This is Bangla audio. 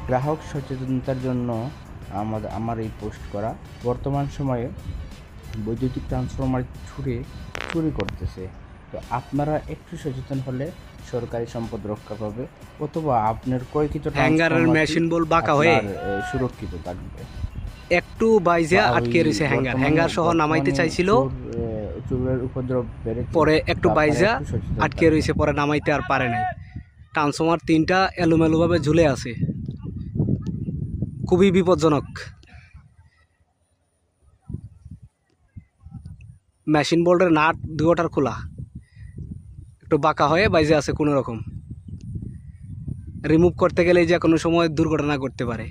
গ্রাহক সচেতনতার জন্য আমার এই পোস্ট করা। বর্তমান সময়ে বৈদ্যুতিক ট্রান্সফরমার চুরি করতেছে। তো আপনারা একটু সচেতন হলে সরকারি সম্পদ রক্ষা পাবে, অথবা আপনার ক্রয়কৃত হ্যাঙ্গারের মেশিন বল বাঁকা হয়ে সুরক্ষিত থাকবে। একটু বাইজে আটকে রয়েছে হ্যাঙ্গার সহ নামাইতে চাইছিল, চোরের উপদ্রব বেড়েছে, পরে একটু বাইজা সচেতন আটকে রয়েছে, পরে নামাইতে আর পারে নাই। ট্রান্সফরমার 3টা এলোমেলোভাবে ঝুলে আছে, খুবই বিপজ্জনক। মেশিন বোল্টের নাট দুটার খোলা, একটু বাঁকা হয়ে বাইজে আছে, কোনো রকম রিমুভ করতে গেলে যে কোনো সময় দুর্ঘটনা ঘটতে পারে।